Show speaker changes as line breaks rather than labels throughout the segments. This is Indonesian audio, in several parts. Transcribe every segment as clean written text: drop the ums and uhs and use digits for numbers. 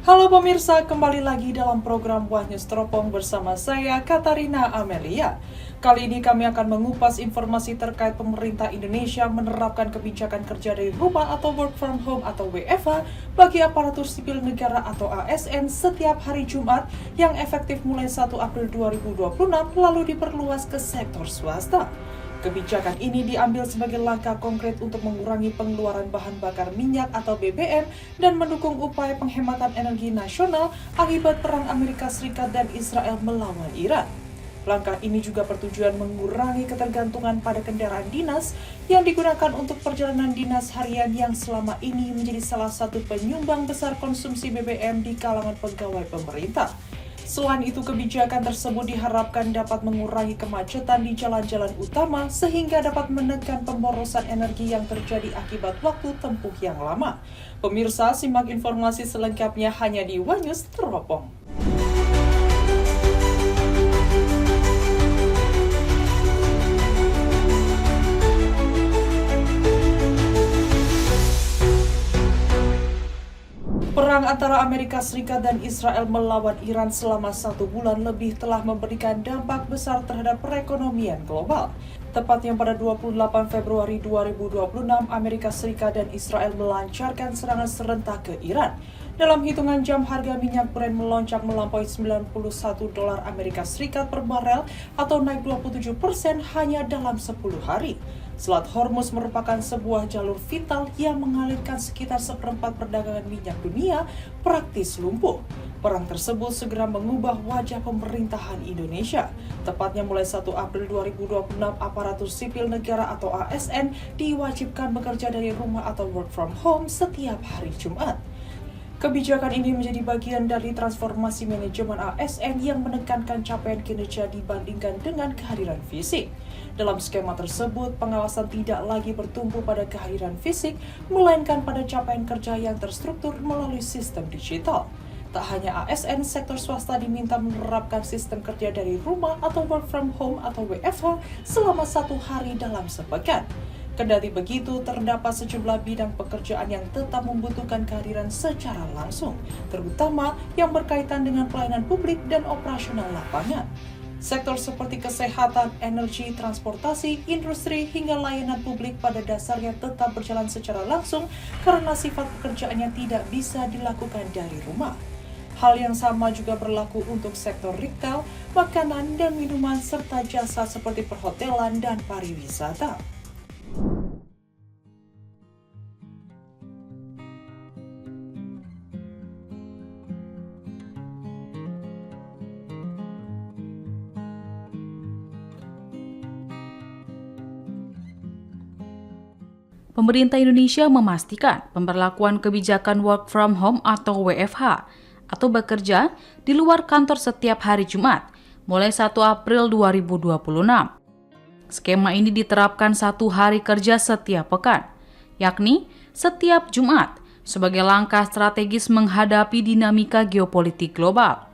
Halo pemirsa, kembali lagi dalam program Wah News Teropong bersama saya, Katarina Amelia. Kali ini kami akan mengupas informasi terkait pemerintah Indonesia menerapkan kebijakan kerja dari rumah atau work from home atau WFH bagi aparatur sipil negara atau ASN setiap hari Jumat yang efektif mulai 1 April 2026 lalu diperluas ke sektor swasta. Kebijakan ini diambil sebagai langkah konkret untuk mengurangi pengeluaran bahan bakar minyak atau BBM dan mendukung upaya penghematan energi nasional akibat perang Amerika Serikat dan Israel melawan Iran. Langkah ini juga bertujuan mengurangi ketergantungan pada kendaraan dinas yang digunakan untuk perjalanan dinas harian yang selama ini menjadi salah satu penyumbang besar konsumsi BBM di kalangan pegawai pemerintah. Selain itu, kebijakan tersebut diharapkan dapat mengurangi kemacetan di jalan-jalan utama sehingga dapat menekan pemborosan energi yang terjadi akibat waktu tempuh yang lama. Pemirsa, simak informasi selengkapnya hanya di Wah News Teropong. Perang antara Amerika Serikat dan Israel melawan Iran selama 1 bulan lebih telah memberikan dampak besar terhadap perekonomian global. Tepatnya pada 28 Februari 2026, Amerika Serikat dan Israel melancarkan serangan serentak ke Iran. Dalam hitungan jam, harga minyak Brent melonjak melampaui $91 Amerika Serikat per barel atau naik 27% hanya dalam 10 hari. Selat Hormuz merupakan sebuah jalur vital yang mengalirkan sekitar seperempat perdagangan minyak dunia praktis lumpuh. Perang tersebut segera mengubah wajah pemerintahan Indonesia. Tepatnya mulai 1 April 2026, aparatur sipil negara atau ASN diwajibkan bekerja dari rumah atau work from home setiap hari Jumat. Kebijakan ini menjadi bagian dari transformasi manajemen ASN yang menekankan capaian kinerja dibandingkan dengan kehadiran fisik. Dalam skema tersebut, pengawasan tidak lagi bertumpu pada kehadiran fisik, melainkan pada capaian kerja yang terstruktur melalui sistem digital. Tak hanya ASN, sektor swasta diminta menerapkan sistem kerja dari rumah atau work from home atau WFH selama 1 hari dalam sepekan. Kendati begitu, terdapat sejumlah bidang pekerjaan yang tetap membutuhkan kehadiran secara langsung, terutama yang berkaitan dengan pelayanan publik dan operasional lapangan. Sektor seperti kesehatan, energi, transportasi, industri, hingga layanan publik pada dasarnya tetap berjalan secara langsung karena sifat pekerjaannya tidak bisa dilakukan dari rumah. Hal yang sama juga berlaku untuk sektor retail, makanan dan minuman, serta jasa seperti perhotelan dan pariwisata.
Pemerintah Indonesia memastikan pemberlakuan kebijakan work from home atau WFH atau bekerja di luar kantor setiap hari Jumat mulai 1 April 2026. Skema ini diterapkan 1 hari kerja setiap pekan, yakni setiap Jumat sebagai langkah strategis menghadapi dinamika geopolitik global.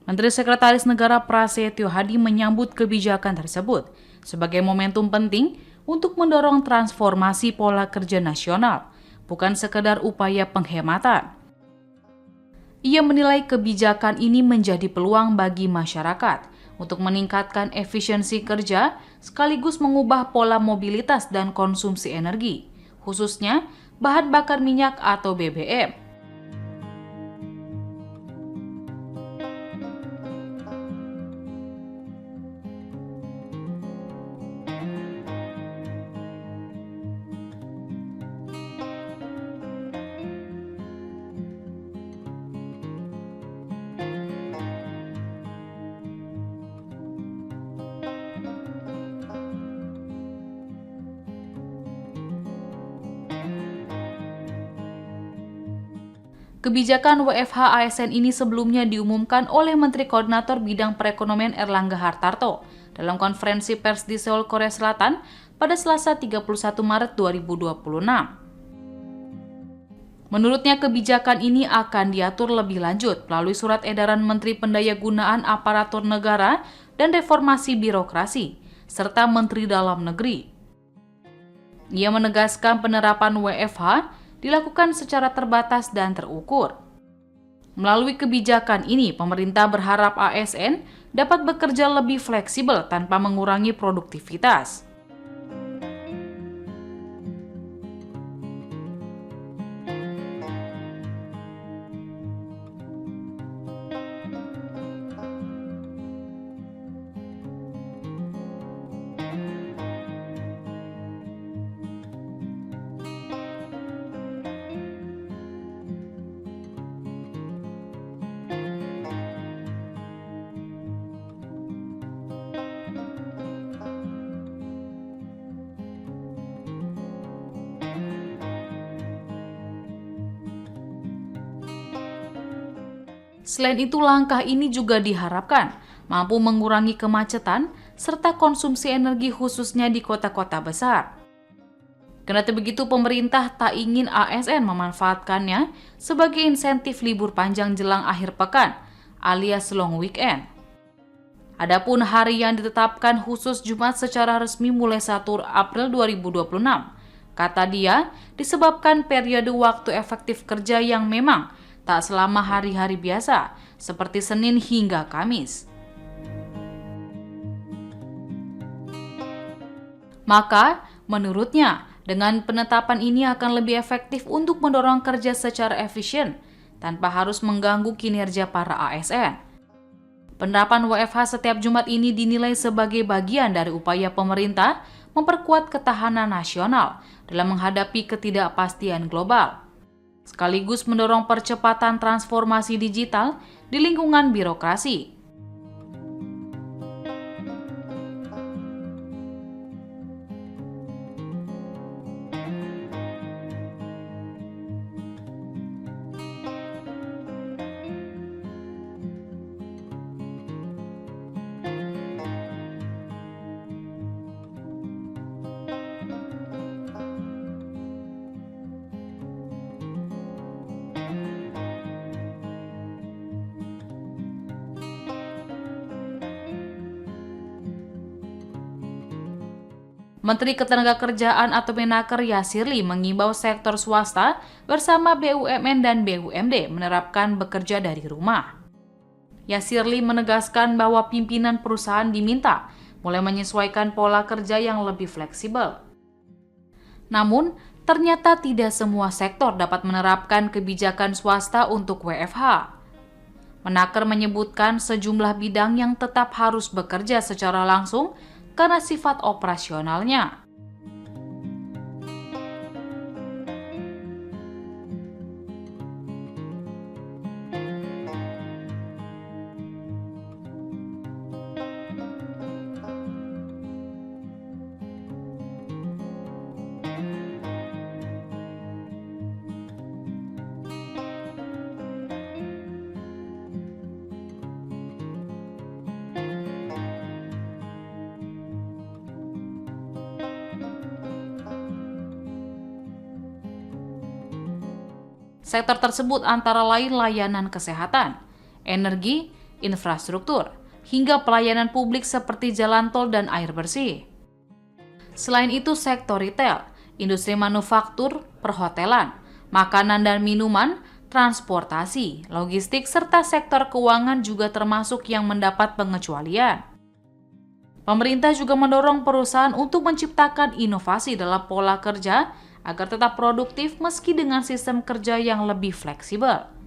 Menteri Sekretaris Negara Prasetyo Hadi menyambut kebijakan tersebut sebagai momentum penting untuk mendorong transformasi pola kerja nasional, bukan sekedar upaya penghematan. Ia menilai kebijakan ini menjadi peluang bagi masyarakat untuk meningkatkan efisiensi kerja sekaligus mengubah pola mobilitas dan konsumsi energi, khususnya bahan bakar minyak atau BBM. Kebijakan WFH ASN ini sebelumnya diumumkan oleh Menteri Koordinator Bidang Perekonomian Erlangga Hartarto dalam konferensi pers di Seoul, Korea Selatan pada Selasa 31 Maret 2026. Menurutnya kebijakan ini akan diatur lebih lanjut melalui Surat Edaran Menteri Pendayagunaan Aparatur Negara dan reformasi birokrasi, serta Menteri Dalam Negeri. Ia menegaskan penerapan WFH dilakukan secara terbatas dan terukur. Melalui kebijakan ini, pemerintah berharap ASN dapat bekerja lebih fleksibel tanpa mengurangi produktivitas. Selain itu, langkah ini juga diharapkan mampu mengurangi kemacetan serta konsumsi energi khususnya di kota-kota besar. Kendati begitu, pemerintah tak ingin ASN memanfaatkannya sebagai insentif libur panjang jelang akhir pekan alias long weekend. Adapun hari yang ditetapkan khusus Jumat secara resmi mulai 1 April 2026, kata dia, disebabkan periode waktu efektif kerja yang memang tak selama hari-hari biasa, seperti Senin hingga Kamis. Maka, menurutnya, dengan penetapan ini akan lebih efektif untuk mendorong kerja secara efisien, tanpa harus mengganggu kinerja para ASN. Penerapan WFH setiap Jumat ini dinilai sebagai bagian dari upaya pemerintah memperkuat ketahanan nasional dalam menghadapi ketidakpastian global, sekaligus mendorong percepatan transformasi digital di lingkungan birokrasi. Menteri Ketenagakerjaan atau Menaker Yasirli mengimbau sektor swasta bersama BUMN dan BUMD menerapkan bekerja dari rumah. Yasirli menegaskan bahwa pimpinan perusahaan diminta mulai menyesuaikan pola kerja yang lebih fleksibel. Namun, ternyata tidak semua sektor dapat menerapkan kebijakan swasta untuk WFH. Menaker menyebutkan sejumlah bidang yang tetap harus bekerja secara langsung karena sifat operasionalnya. Sektor tersebut antara lain layanan kesehatan, energi, infrastruktur, hingga pelayanan publik seperti jalan tol dan air bersih. Selain itu, sektor retail, industri manufaktur, perhotelan, makanan dan minuman, transportasi, logistik, serta sektor keuangan juga termasuk yang mendapat pengecualian. Pemerintah juga mendorong perusahaan untuk menciptakan inovasi dalam pola kerja agar tetap produktif meski dengan sistem kerja yang lebih fleksibel.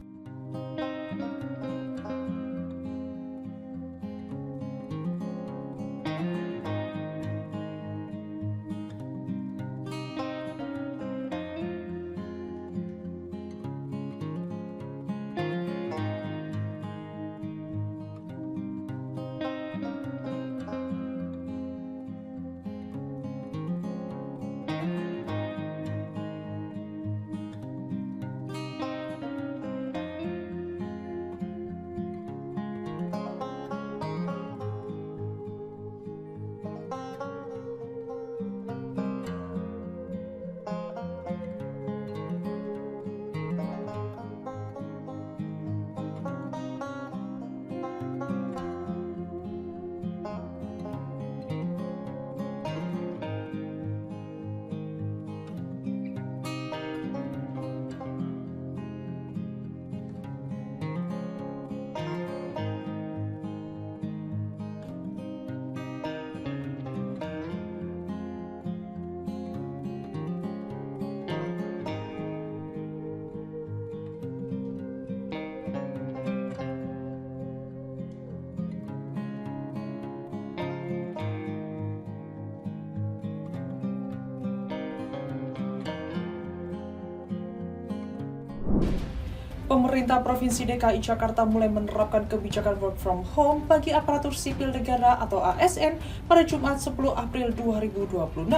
Pemerintah Provinsi DKI Jakarta mulai menerapkan kebijakan work from home bagi aparatur sipil negara atau ASN pada Jumat 10 April 2026.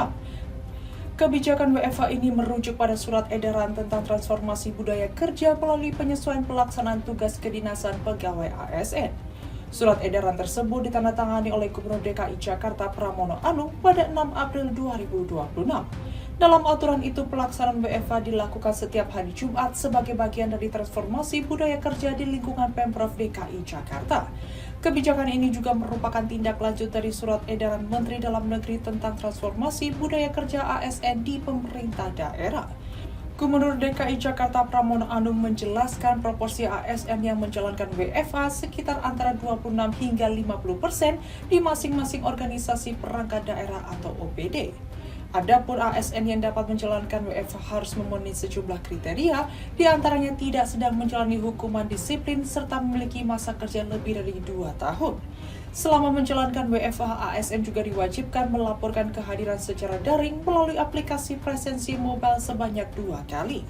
Kebijakan WFH ini merujuk pada surat edaran tentang transformasi budaya kerja melalui penyesuaian pelaksanaan tugas kedinasan pegawai ASN. Surat edaran tersebut ditandatangani oleh Gubernur DKI Jakarta Pramono Anung pada 6 April 2026. Dalam aturan itu, pelaksanaan WFH dilakukan setiap hari Jumat sebagai bagian dari transformasi budaya kerja di lingkungan Pemprov DKI Jakarta. Kebijakan ini juga merupakan tindak lanjut dari surat edaran Menteri Dalam Negeri tentang transformasi budaya kerja ASN di pemerintah daerah. Gubernur DKI Jakarta Pramono Anung menjelaskan proporsi ASN yang menjalankan WFH sekitar antara 26 hingga 50% di masing-masing organisasi perangkat daerah atau OPD. Adapun ASN yang dapat menjalankan WFH harus memenuhi sejumlah kriteria, di antaranya tidak sedang menjalani hukuman disiplin serta memiliki masa kerja lebih dari 2 tahun. Selama menjalankan WFH, ASN juga diwajibkan melaporkan kehadiran secara daring melalui aplikasi presensi mobile sebanyak 2 kali.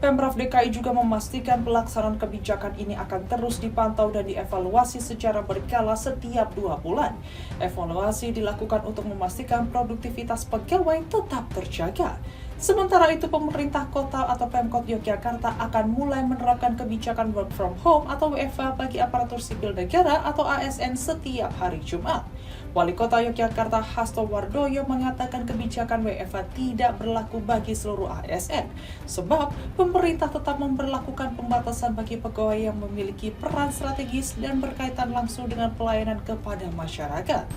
Pemprov DKI juga memastikan pelaksanaan kebijakan ini akan terus dipantau dan dievaluasi secara berkala setiap 2 bulan. Evaluasi dilakukan untuk memastikan produktivitas pegawai tetap terjaga. Sementara itu, pemerintah kota atau Pemkot Yogyakarta akan mulai menerapkan kebijakan work from home atau WFH bagi aparatur sipil negara atau ASN setiap hari Jumat. Wali Kota Yogyakarta Hasto Wardoyo mengatakan kebijakan WFH tidak berlaku bagi seluruh ASN, sebab pemerintah tetap memberlakukan pembatasan bagi pegawai yang memiliki peran strategis dan berkaitan langsung dengan pelayanan kepada masyarakat.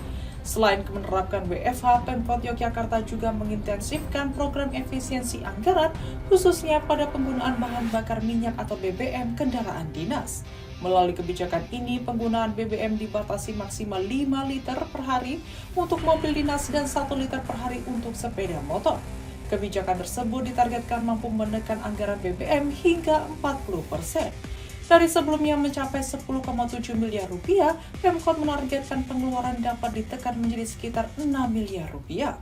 Selain menerapkan WFH, Pemkot Yogyakarta juga mengintensifkan program efisiensi anggaran, khususnya pada penggunaan bahan bakar minyak atau BBM kendaraan dinas. Melalui kebijakan ini, penggunaan BBM dibatasi maksimal 5 liter per hari untuk mobil dinas dan 1 liter per hari untuk sepeda motor. Kebijakan tersebut ditargetkan mampu menekan anggaran BBM hingga 40%. Dari sebelumnya mencapai 10,7 miliar rupiah, Pemkot menargetkan pengeluaran dapat ditekan menjadi sekitar 6 miliar rupiah.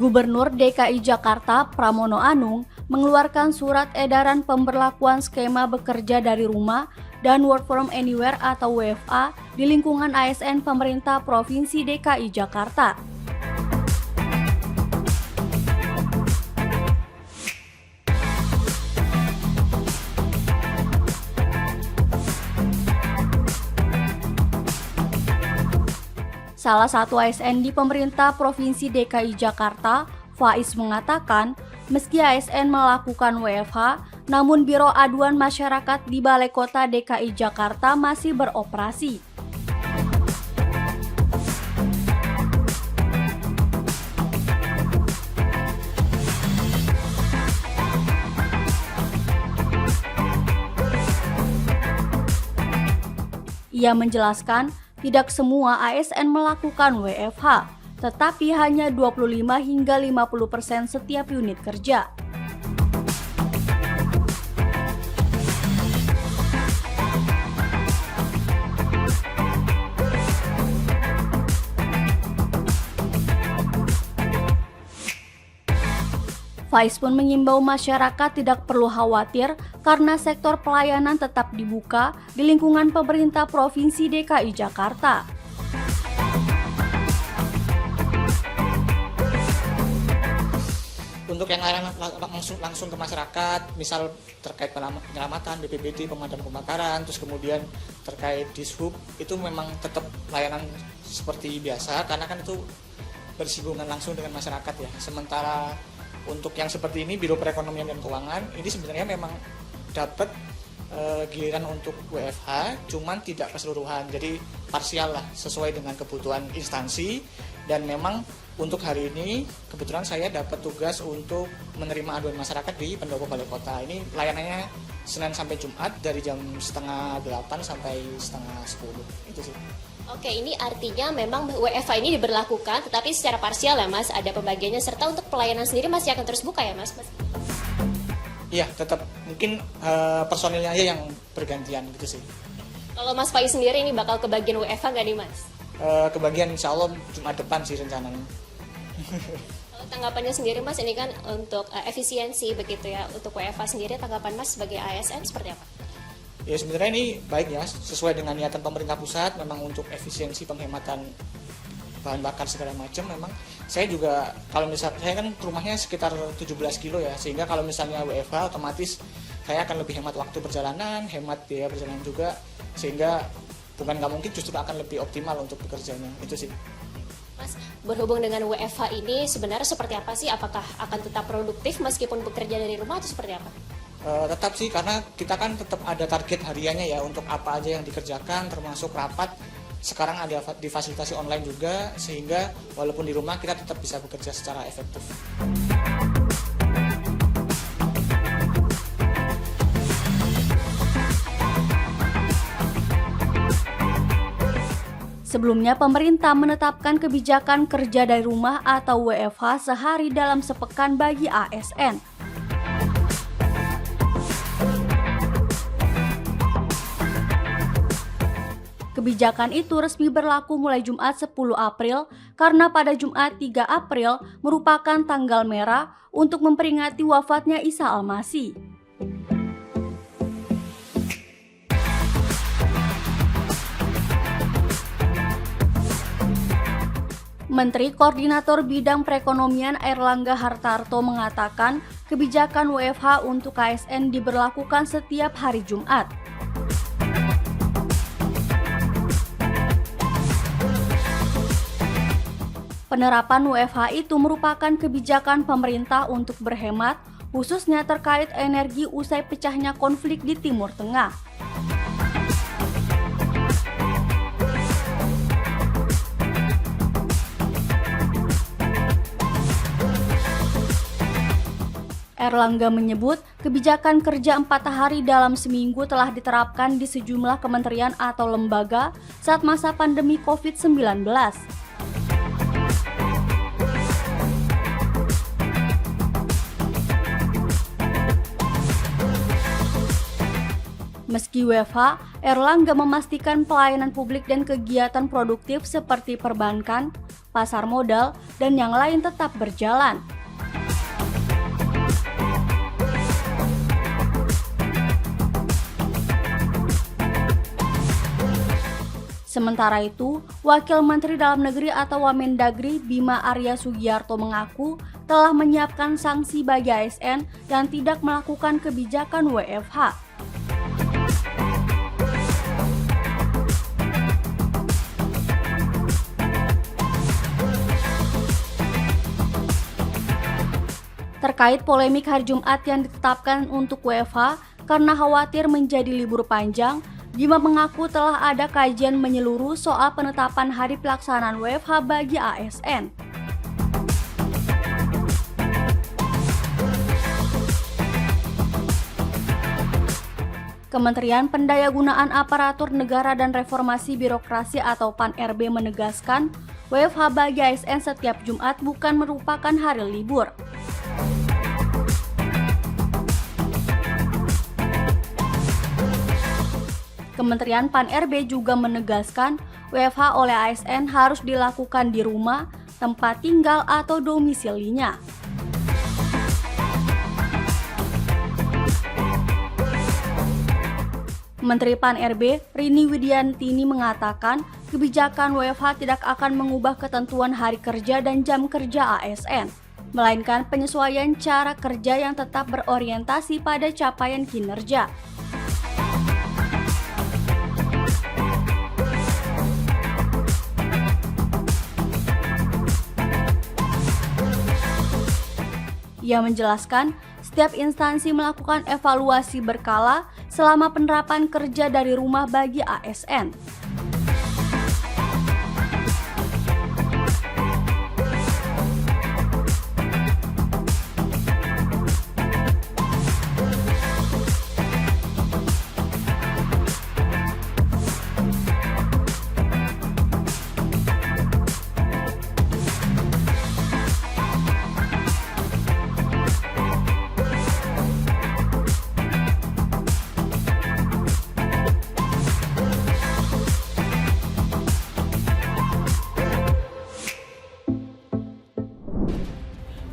Gubernur DKI Jakarta Pramono Anung mengeluarkan surat edaran pemberlakuan skema bekerja dari rumah dan work from anywhere atau WFA di lingkungan ASN pemerintah Provinsi DKI Jakarta. Salah satu ASN di pemerintah Provinsi DKI Jakarta, Faiz mengatakan, meski ASN melakukan WFH, namun Biro Aduan Masyarakat di Balai Kota DKI Jakarta masih beroperasi. Ia menjelaskan, tidak semua ASN melakukan WFH, tetapi hanya 25 hingga 50% setiap unit kerja. Faiz pun mengimbau masyarakat tidak perlu khawatir karena sektor pelayanan tetap dibuka di lingkungan pemerintah Provinsi DKI Jakarta.
Untuk yang layanan langsung ke masyarakat, misal terkait penyelamatan, BPBD, pemadam kebakaran, terus kemudian terkait dishub, itu memang tetap layanan seperti biasa karena kan itu bersinggungan langsung dengan masyarakat ya. Sementara untuk yang seperti ini, Biro Perekonomian dan Keuangan, ini sebenarnya memang dapat giliran untuk WFH, cuman tidak keseluruhan, jadi parsial lah, sesuai dengan kebutuhan instansi. Dan memang untuk hari ini, kebetulan saya dapat tugas untuk menerima aduan masyarakat di Pendopo Balai Kota. Ini layanannya Senin sampai Jumat dari jam setengah 8 sampai setengah 10. Itu sih.
Oke, ini artinya memang WFH ini diberlakukan, tetapi secara parsial ya Mas, ada pembagiannya, serta untuk pelayanan sendiri masih akan terus buka ya Mas?
Iya, tetap mungkin personilnya aja yang bergantian gitu sih.
Kalau Mas Faiz sendiri ini bakal kebagian WFH nggak nih Mas?
Kebagian insya Allah Jumat depan sih rencananya.
Kalau tanggapannya sendiri Mas, ini kan untuk efisiensi begitu ya, untuk WFH sendiri tanggapan Mas sebagai ASN seperti apa?
Ya sebenarnya ini baik ya, sesuai dengan niatan pemerintah pusat, memang untuk efisiensi penghematan bahan bakar segala macam. Memang saya juga, kalau misalnya saya kan rumahnya sekitar 17 kilo ya, sehingga kalau misalnya WFH otomatis saya akan lebih hemat waktu perjalanan, hemat biaya perjalanan juga, sehingga bukan nggak mungkin, justru akan lebih optimal untuk bekerjanya. Itu sih.
Mas, berhubung dengan WFH ini sebenarnya seperti apa sih? Apakah akan tetap produktif meskipun bekerja dari rumah atau seperti apa?
Tetap sih, karena kita kan tetap ada target hariannya ya, untuk apa aja yang dikerjakan, termasuk rapat. Sekarang ada difasilitasi online juga, sehingga walaupun di rumah kita tetap bisa bekerja secara efektif.
Sebelumnya, pemerintah menetapkan kebijakan kerja dari rumah atau WFH sehari dalam sepekan bagi ASN. Kebijakan itu resmi berlaku mulai Jumat 10 April karena pada Jumat 3 April merupakan tanggal merah untuk memperingati wafatnya Isa Al-Masih. Menteri Koordinator Bidang Perekonomian Airlangga Hartarto mengatakan kebijakan WFH untuk ASN diberlakukan setiap hari Jumat. Penerapan WFH itu merupakan kebijakan pemerintah untuk berhemat, khususnya terkait energi usai pecahnya konflik di Timur Tengah. Airlangga menyebut kebijakan kerja 4 hari dalam seminggu telah diterapkan di sejumlah kementerian atau lembaga saat masa pandemi COVID-19. Meski WFH, Airlangga memastikan pelayanan publik dan kegiatan produktif seperti perbankan, pasar modal, dan yang lain tetap berjalan. Sementara itu, Wakil Menteri Dalam Negeri atau Wamendagri Bima Arya Sugiarto mengaku telah menyiapkan sanksi bagi ASN yang tidak melakukan kebijakan WFH. Terkait polemik hari Jumat yang ditetapkan untuk WFH karena khawatir menjadi libur panjang, Bima mengaku telah ada kajian menyeluruh soal penetapan hari pelaksanaan WFH bagi ASN. Kementerian Pendayagunaan Aparatur Negara dan Reformasi Birokrasi atau PAN-RB menegaskan, WFH bagi ASN setiap Jumat bukan merupakan hari libur. Kementerian PAN-RB juga menegaskan WFH oleh ASN harus dilakukan di rumah, tempat tinggal atau domisilinya. Menteri PAN-RB Rini Widiantini mengatakan kebijakan WFH tidak akan mengubah ketentuan hari kerja dan jam kerja ASN, melainkan penyesuaian cara kerja yang tetap berorientasi pada capaian kinerja. Ia menjelaskan, setiap instansi melakukan evaluasi berkala selama penerapan kerja dari rumah bagi ASN.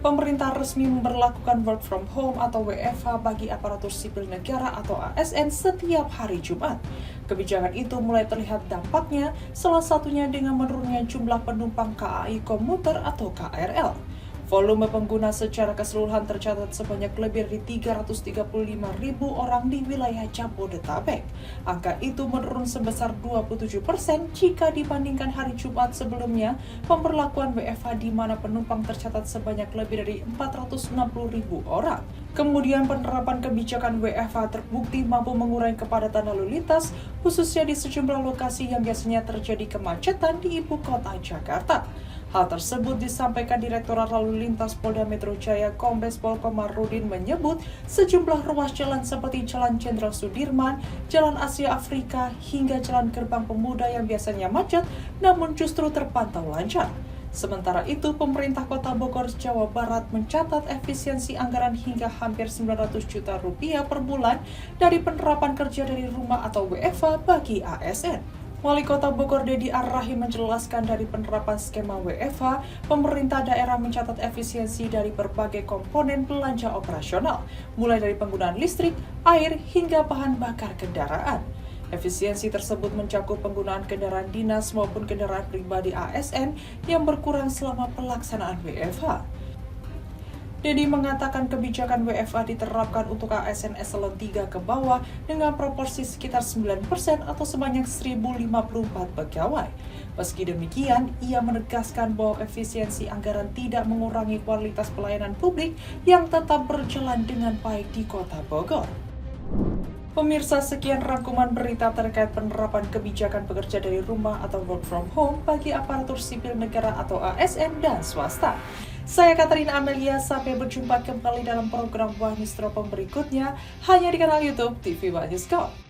pemerintah resmi memberlakukan work from home atau WFH bagi aparatur sipil negara atau ASN setiap hari Jumat. Kebijakan itu mulai terlihat dampaknya, salah satunya dengan menurunnya jumlah penumpang KAI komuter atau KRL. Volume pengguna secara keseluruhan tercatat sebanyak lebih dari 335.000 orang di wilayah Jabodetabek. Angka itu menurun sebesar 27% jika dibandingkan hari Jumat sebelumnya, pemberlakuan WFH di mana penumpang tercatat sebanyak lebih dari 460.000 orang. Kemudian penerapan kebijakan WFH terbukti mampu mengurangi kepadatan lalu lintas, khususnya di sejumlah lokasi yang biasanya terjadi kemacetan di ibu kota Jakarta. Hal tersebut disampaikan Direktorat Lalu Lintas Polda Metro Jaya Kombes Pol Komarudin menyebut sejumlah ruas jalan seperti Jalan Jenderal Sudirman, Jalan Asia Afrika, hingga Jalan Gerbang Pemuda yang biasanya macet namun justru terpantau lancar. Sementara itu, pemerintah Kota Bogor, Jawa Barat mencatat efisiensi anggaran hingga hampir 900 juta rupiah per bulan dari penerapan kerja dari rumah atau WFH bagi ASN. Wali Kota Bogor Dedi Ar-Rahim menjelaskan dari penerapan skema WFH, pemerintah daerah mencatat efisiensi dari berbagai komponen belanja operasional, mulai dari penggunaan listrik, air, hingga bahan bakar kendaraan. Efisiensi tersebut mencakup penggunaan kendaraan dinas maupun kendaraan pribadi ASN yang berkurang selama pelaksanaan WFH. Dedi mengatakan kebijakan WFH diterapkan untuk ASN eselon 3 ke bawah dengan proporsi sekitar 9% atau sebanyak 1.054 pegawai. Meski demikian, ia menegaskan bahwa efisiensi anggaran tidak mengurangi kualitas pelayanan publik yang tetap berjalan dengan baik di Kota Bogor. Pemirsa, sekian rangkuman berita terkait penerapan kebijakan bekerja dari rumah atau work from home bagi aparatur sipil negara atau ASN dan swasta. Saya Katarina Amelia, sampai berjumpa kembali dalam program Wah Newsdrop berikutnya hanya di kanal YouTube TV Wah Newsdrop.